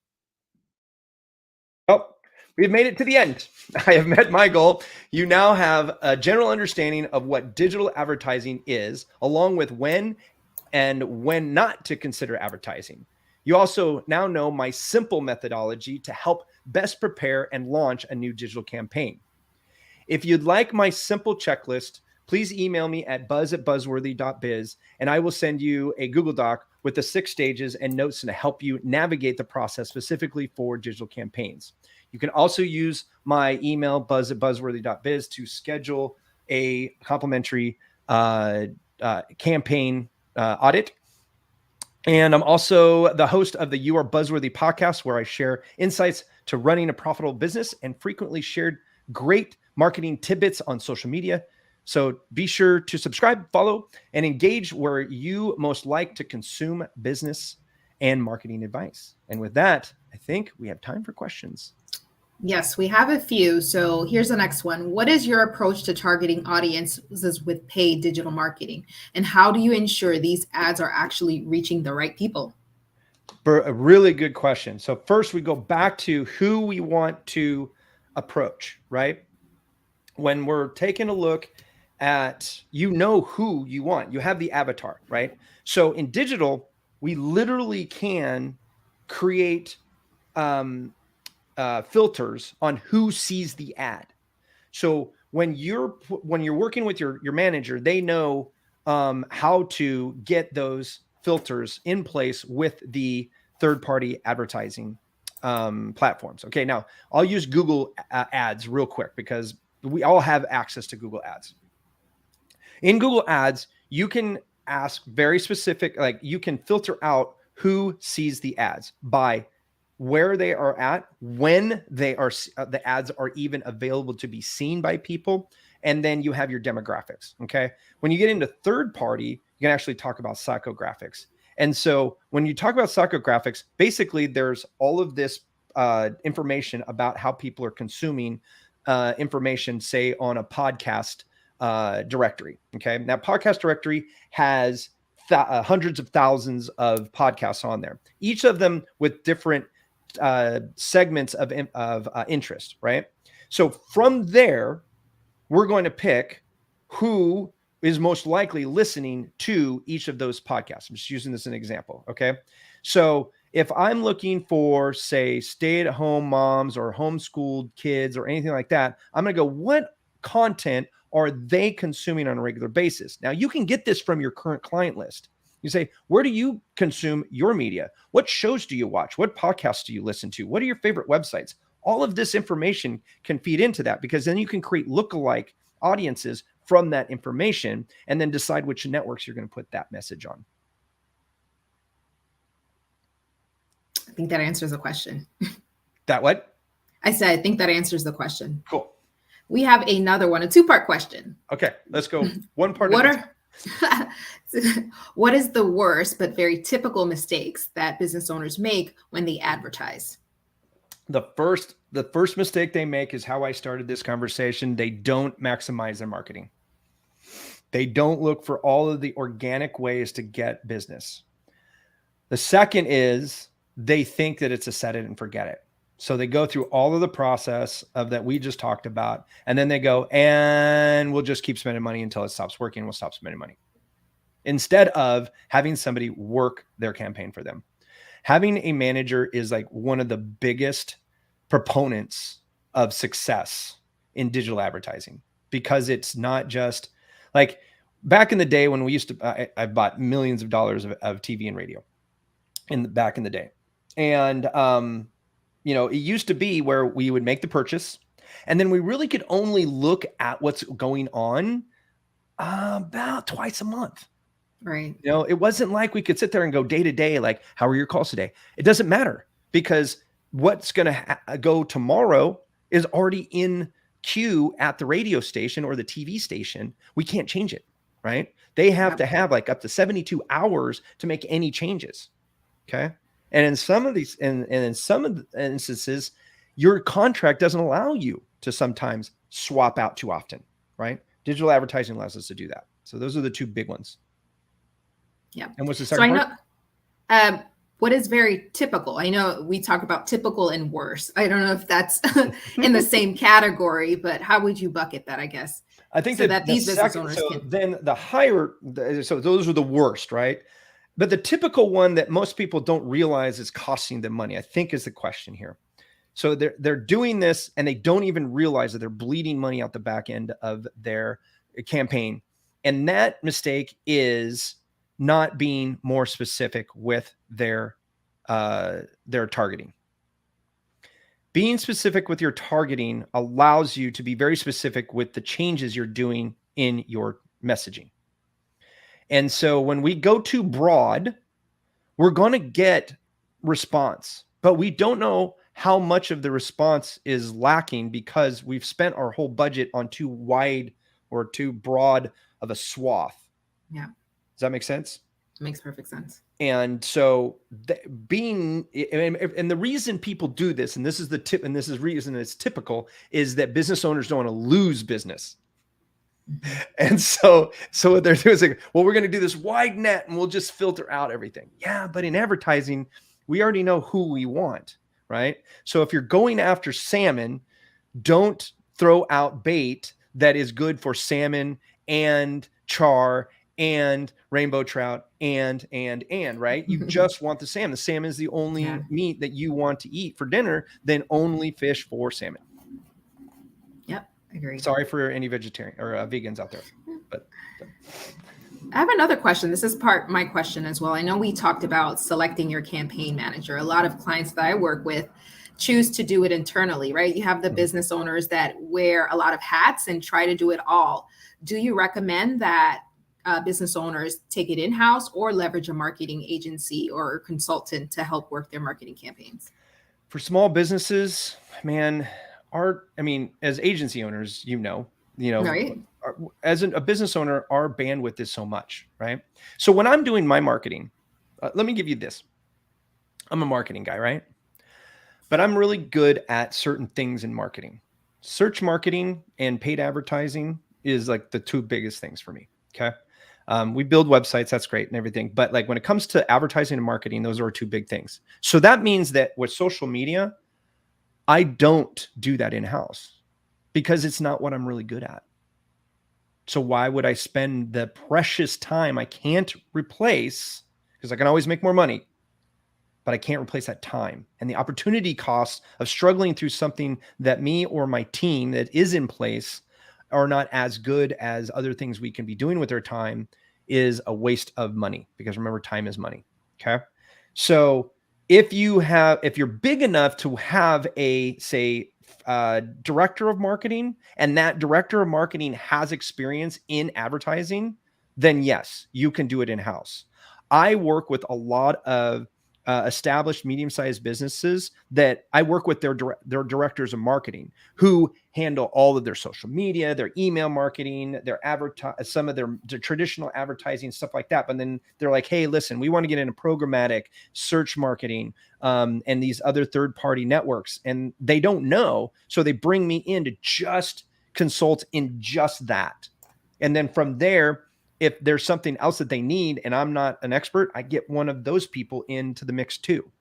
Well, we've made it to the end. I have met my goal. You now have a general understanding of what digital advertising is, along with when and when not to consider advertising. You also now know my simple methodology to help best prepare and launch a new digital campaign. If you'd like my simple checklist, please email me at buzz@buzzworthy.biz, and I will send you a Google Doc with the 6 stages and notes to help you navigate the process specifically for digital campaigns. You can also use my email, buzz@buzzworthy.biz, to schedule a complimentary campaign audit. And I'm also the host of the You Are Buzzworthy podcast, where I share insights to running a profitable business and frequently shared great marketing tidbits on social media. So be sure to subscribe, follow, and engage where you most like to consume business and marketing advice. And with that, I think we have time for questions. Yes, we have a few. So here's the next one. What is your approach to targeting audiences with paid digital marketing? And how do you ensure these ads are actually reaching the right people? A really good question. So first, we go back to who we want to approach, right? When we're taking a look at, who you want, you have the avatar, right? So in digital, we literally can create filters on who sees the ad. So when you're working with your manager, they know how to get those filters in place with the third-party advertising platforms. Okay, now I'll use Google ads real quick because we all have access to Google ads. In Google ads, you can ask very specific, like you can filter out who sees the ads by where they are at, when they are, the ads are even available to be seen by people. And then you have your demographics. Okay. When you get into third party, you can actually talk about psychographics. And so when you talk about psychographics, basically there's all of this information about how people are consuming information, say on a podcast directory. Okay. Now podcast directory has hundreds of thousands of podcasts on there, each of them with different segments of interest, right? So from there, we're going to pick who is most likely listening to each of those podcasts. I'm just using this as an example, okay? So if I'm looking for, say, stay-at-home moms or homeschooled kids or anything like that, I'm going to go, what content are they consuming on a regular basis? Now, you can get this from your current client list. You say, where do you consume your media? What shows do you watch? What podcasts do you listen to? What are your favorite websites? All of this information can feed into that, because then you can create lookalike audiences from that information and then decide which networks you're going to put that message on. I think that answers the question. That what? I said, I think that answers the question. Cool. We have another one, a 2-part question. Okay, let's go. One part. What is the worst but very typical mistakes that business owners make when they advertise? The first mistake they make is how I started this conversation. They don't maximize their marketing. They don't look for all of the organic ways to get business. The second is they think that it's a set it and forget it. So they go through all of the process of that we just talked about, and then they go, and we'll just keep spending money until it stops working. We'll stop spending money, instead of having somebody work their campaign for them. Having a manager is like one of the biggest proponents of success in digital advertising, because it's not just like back in the day when we used to, I bought millions of dollars of TV and radio back in the day. And, it used to be where we would make the purchase, And then we really could only look at what's going on about twice a month. Right. You know, it wasn't like we could sit there and go day to day, like, how are your calls today? It doesn't matter, because what's going to go tomorrow is already in queue at the radio station or the TV station. We can't change it, right? They have to have like up to 72 hours to make any changes. Okay. And in some of these, and in some of the instances, your contract doesn't allow you to sometimes swap out too often, right? Digital advertising allows us to do that. So those are the two big ones. Yeah. And what's the second part? I know what is very typical. I know we talk about typical and worse. I don't know if that's in the same category, but how would you bucket that, I guess? I think so that these business owners can. Then the higher, so those are the worst, right? But the typical one that most people don't realize is costing them money, I think, is the question here. So they're doing this and they don't even realize that they're bleeding money out the back end of their campaign. And that mistake is not being more specific with their targeting. Being specific with your targeting allows you to be very specific with the changes you're doing in your messaging. And so when we go too broad, we're going to get response, but we don't know how much of the response is lacking because we've spent our whole budget on too wide or too broad of a swath. Yeah. Does that make sense? It makes perfect sense. And so and the reason people do this, and this is the tip, and this is reason it's typical, is that business owners don't want to lose business. And so what they're doing is like, well, we're going to do this wide net and we'll just filter out everything. Yeah. But in advertising, we already know who we want, right? So if you're going after salmon, don't throw out bait that is good for salmon and char and rainbow trout and right? You just want the salmon. The salmon is the only meat that you want to eat for dinner, then only fish for salmon. Yep, agreed. Sorry for any vegetarian or vegans out there, but I have another question. This is my question as well. I know we talked about selecting your campaign manager. A lot of clients that I work with choose to do it internally, right? You have the business owners that wear a lot of hats and try to do it all. Do you recommend that business owners take it in-house or leverage a marketing agency or consultant to help work their marketing campaigns? For small businesses, man, as agency owners, right? As a business owner, our bandwidth is so much, right? So when I'm doing my marketing, let me give you this. I'm a marketing guy, right? But I'm really good at certain things in marketing. Search marketing and paid advertising is like the two biggest things for me. Okay. We build websites. That's great and everything. But like when it comes to advertising and marketing, those are two big things. So that means that with social media, I don't do that in-house because it's not what I'm really good at. So why would I spend the precious time I can't replace, because I can always make more money, but I can't replace that time and the opportunity costs of struggling through something that me or my team that is in place are not as good as other things we can be doing with our time is a waste of money, because remember, time is money. Okay. So if you're big enough to have a, say, director of marketing, and that director of marketing has experience in advertising, then yes, you can do it in-house. I work with a lot of established medium-sized businesses that I work with their directors of marketing who handle all of their social media, their email marketing, their some of their traditional advertising, stuff like that. But then they're like, hey, listen, we want to get into programmatic search marketing and these other third-party networks. And they don't know. So they bring me in to just consult in just that. And then from there, if there's something else that they need and I'm not an expert, I get one of those people into the mix too,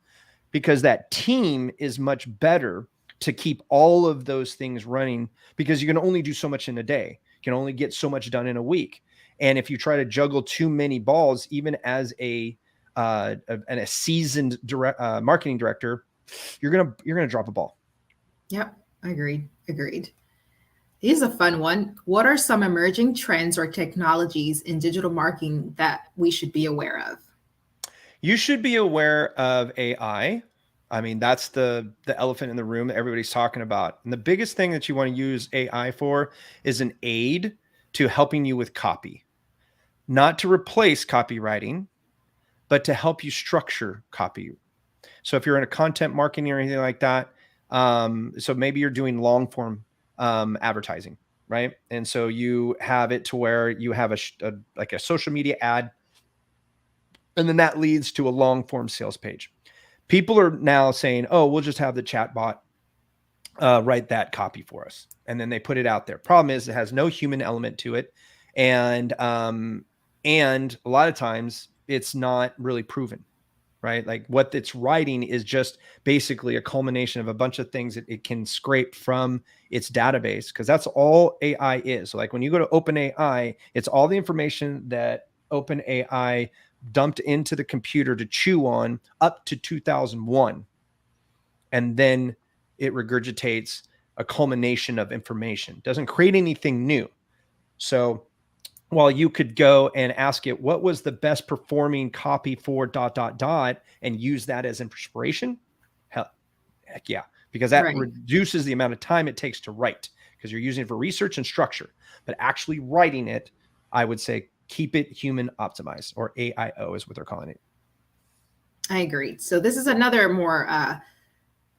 because that team is much better to keep all of those things running, because you can only do so much in a day. You can only get so much done in a week. And if you try to juggle too many balls, even as a seasoned marketing director, you're gonna drop a ball. Yep, agreed. Here's a fun one. What are some emerging trends or technologies in digital marketing that we should be aware of? You should be aware of AI. I mean, that's the elephant in the room that everybody's talking about. And the biggest thing that you want to use AI for is an aid to helping you with copy, not to replace copywriting, but to help you structure copy. So if you're in a content marketing or anything like that, so maybe you're doing long form advertising, right? And so you have it to where you have like a social media ad, and then that leads to a long form sales page. People are now saying, "Oh, we'll just have the chat bot write that copy for us," and then they put it out there. Problem is, it has no human element to it, and a lot of times it's not really proven, right? Like what it's writing is just basically a culmination of a bunch of things that it can scrape from its database, because that's all AI is. So like when you go to OpenAI, it's all the information that OpenAI dumped into the computer to chew on up to 2001. And then it regurgitates a culmination of information. Doesn't create anything new. So while you could go and ask it, what was the best performing copy for ... and use that as inspiration? Heck yeah, because that reduces the amount of time it takes to write, because you're using it for research and structure. But actually writing it, I would say keep it human optimized, or AIO is what they're calling it. I agree. So this is another more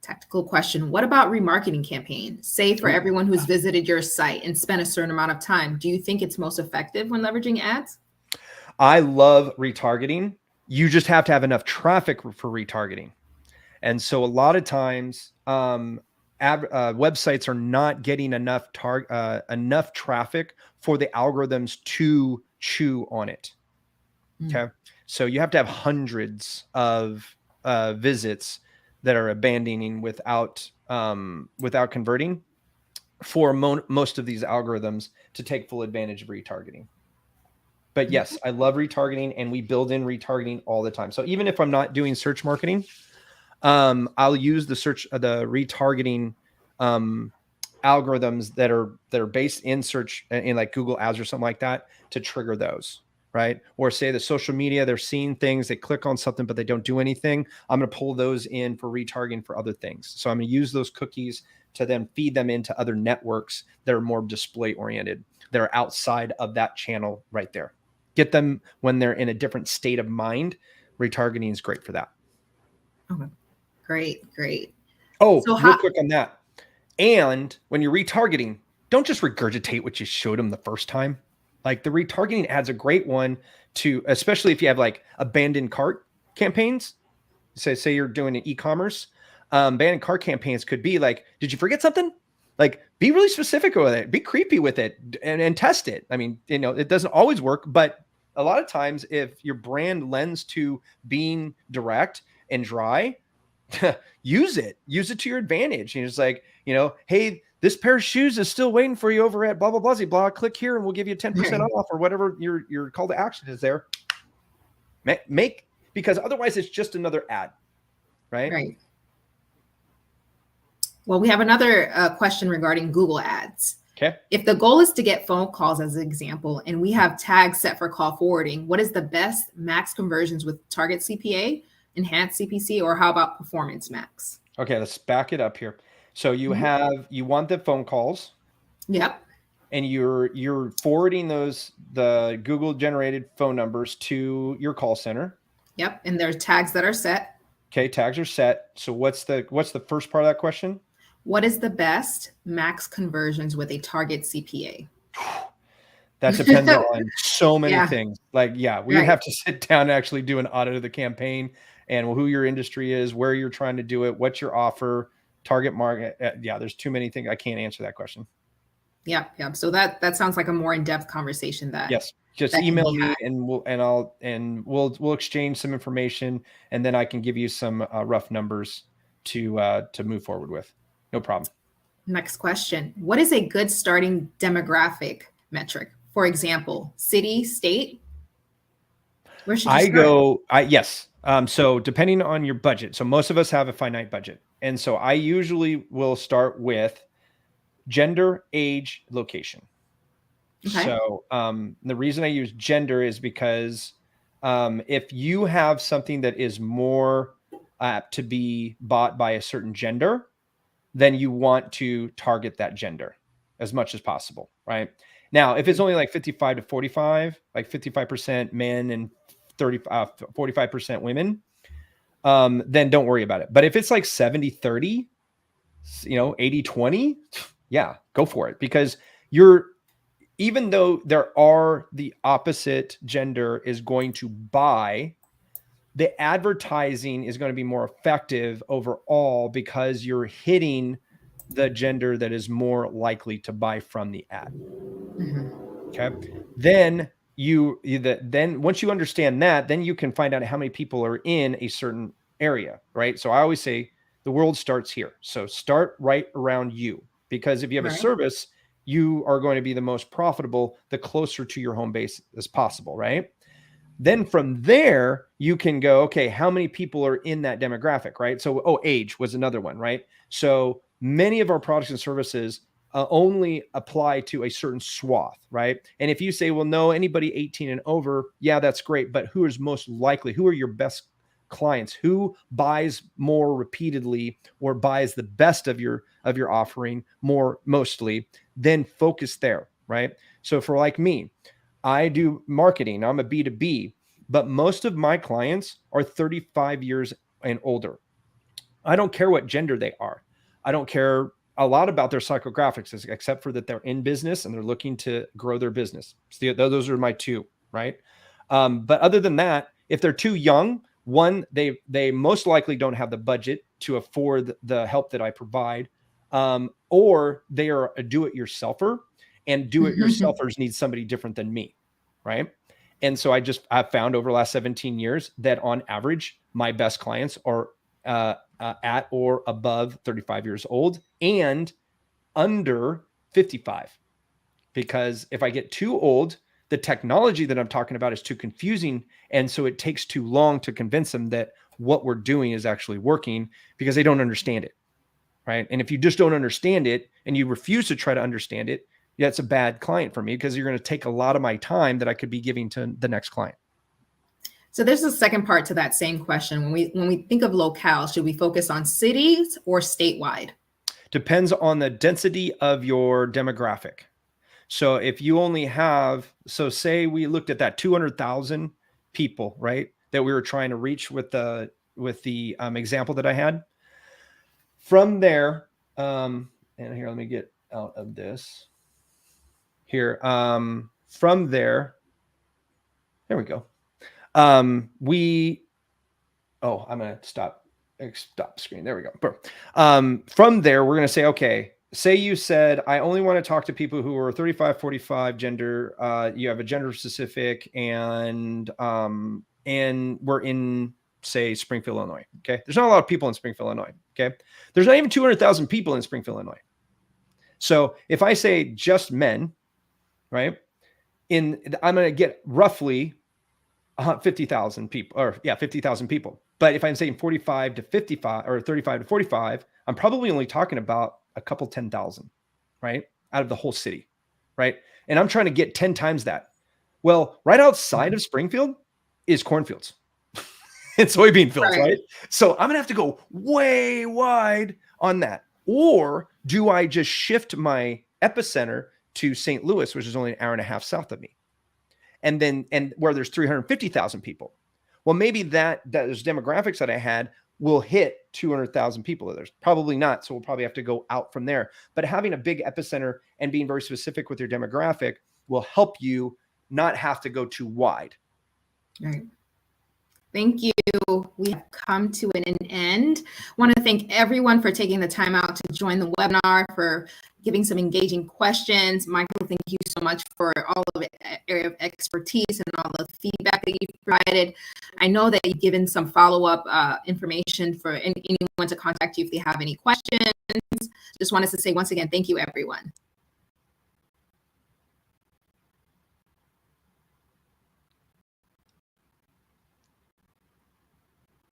tactical question. What about remarketing campaign? Say for everyone who's visited your site and spent a certain amount of time, do you think it's most effective when leveraging ads? I love retargeting. You just have to have enough traffic for retargeting. And so a lot of times websites are not getting enough traffic for the algorithms to chew on it. Okay. So you have to have hundreds of visits that are abandoning without converting for most of these algorithms to take full advantage of retargeting. But yes, I love retargeting, and we build in retargeting all the time. So even if I'm not doing search marketing, I'll use the retargeting algorithms that are based in search, in like Google Ads or something like that, to trigger those, right? Or say the social media, they're seeing things, they click on something, but they don't do anything. I'm going to pull those in for retargeting for other things. So I'm going to use those cookies to then feed them into other networks that are more display oriented, that are outside of that channel right there. Get them when they're in a different state of mind. Retargeting is great for that. Okay. Great. Oh, so real quick on that. And when you're retargeting, don't just regurgitate what you showed them the first time. Like the retargeting ad's a great one to, especially if you have like abandoned cart campaigns. Say you're doing an e-commerce. Abandoned cart campaigns could be like, did you forget something? Like, be really specific with it, be creepy with it, and test it. I mean, it doesn't always work, but a lot of times if your brand lends to being direct and dry, use it to your advantage. And it's like, hey, this pair of shoes is still waiting for you over at blah, blah, blah, blah. Click here and we'll give you 10% off, or whatever your call to action is there. Because otherwise it's just another ad, right? Right. Well, we have another question regarding Google Ads. Okay. If the goal is to get phone calls, as an example, and we have tags set for call forwarding, what is the best max conversions with target CPA, enhanced CPC, or how about performance max? Okay, let's back it up here. So you want the phone calls. Yep. And you're forwarding the Google generated phone numbers to your call center. Yep. And there's tags that are set. Okay, tags are set. So what's the first part of that question? What is the best max conversions with a target CPA? That depends on so many things. Like, we have to sit down and actually do an audit of the campaign and who your industry is, where you're trying to do it, what's your offer, target market. There's too many things. I can't answer that question. Yeah. So that sounds like a more in-depth conversation. Yes. Just email me and we'll exchange some information, and then I can give you some rough numbers to move forward with. No problem. Next question. What is a good starting demographic metric? For example, city, state? Where should you start? Yes. So depending on your budget. So most of us have a finite budget. And so I usually will start with gender, age, location. Okay. So the reason I use gender is because if you have something that is more app to be bought by a certain gender, then you want to target that gender as much as possible, right? Now, if it's only like 55 to 45, like 55% men and 45% women, then don't worry about it. But if it's like 70-30, 80-20, yeah, go for it. Because even though the opposite gender is going to buy, the advertising is going to be more effective overall because you're hitting the gender that is more likely to buy from the ad. Okay. Then once you understand that, then you can find out how many people are in a certain area, right? So I always say the world starts here. So start right around you, because if you have a service, you are going to be the most profitable, the closer to your home base as possible, right? Then from there, you can go, okay, how many people are in that demographic, right? So, age was another one, right? So many of our products and services only apply to a certain swath, right? And if you say, well, no, anybody 18 and over, yeah, that's great. But who is most likely? Who are your best clients? Who buys more repeatedly or buys the best of your offering mostly? Then focus there, right? So for like me, I do marketing. I'm a B2B, but most of my clients are 35 years and older. I don't care what gender they are. I don't care a lot about their psychographics, except for that they're in business and they're looking to grow their business. So those are my two, right? But other than that, if they're too young, one, they most likely don't have the budget to afford the help that I provide, or they are a do-it-yourselfer, and do-it-yourselfers need somebody different than me, right? And so I've found over the last 17 years that on average, my best clients are at or above 35 years old and under 55. Because if I get too old, the technology that I'm talking about is too confusing. And so it takes too long to convince them that what we're doing is actually working, because they don't understand it, right? And if you just don't understand it and you refuse to try to understand it, that's a bad client for me, because you're going to take a lot of my time that I could be giving to the next client. So there's a second part to that same question. When we think of locale, should we focus on cities or statewide? Depends on the density of your demographic. So if you only have, so say we looked at that 200,000 people, right, that we were trying to reach with the example that I had. From there, and here, let me get out of this. Here, from there we go. I'm going to stop screen. There we go. From there, we're going to say, okay, say you said, I only want to talk to people who are 35, 45 gender. You have a gender specific, and we're in, say, Springfield, Illinois. Okay. There's not a lot of people in Springfield, Illinois. Okay. There's not even 200,000 people in Springfield, Illinois. So if I say just men, right, I'm going to get roughly 50,000 people, or 50,000 people. But if I'm saying 45 to 55 or 35 to 45, I'm probably only talking about a couple 10,000, right, out of the whole city, right? And I'm trying to get 10 times that. Well, right outside of Springfield is cornfields and soybean fields, right? So I'm gonna have to go way wide on that. Or do I just shift my epicenter to St. Louis, which is only an hour and a half south of me, and where there's 350,000 people? Well, maybe those demographics that I had will hit 200,000 people. There's probably not. So we'll probably have to go out from there. But having a big epicenter and being very specific with your demographic will help you not have to go too wide. All right. Thank you. We have come to an end. I want to thank everyone for taking the time out to join the webinar, for giving some engaging questions. Michael, thank you so much for all of it, area of expertise and all the feedback that you've provided. I know that you've given some follow-up information for anyone to contact you if they have any questions. Just wanted to say once again, thank you, everyone.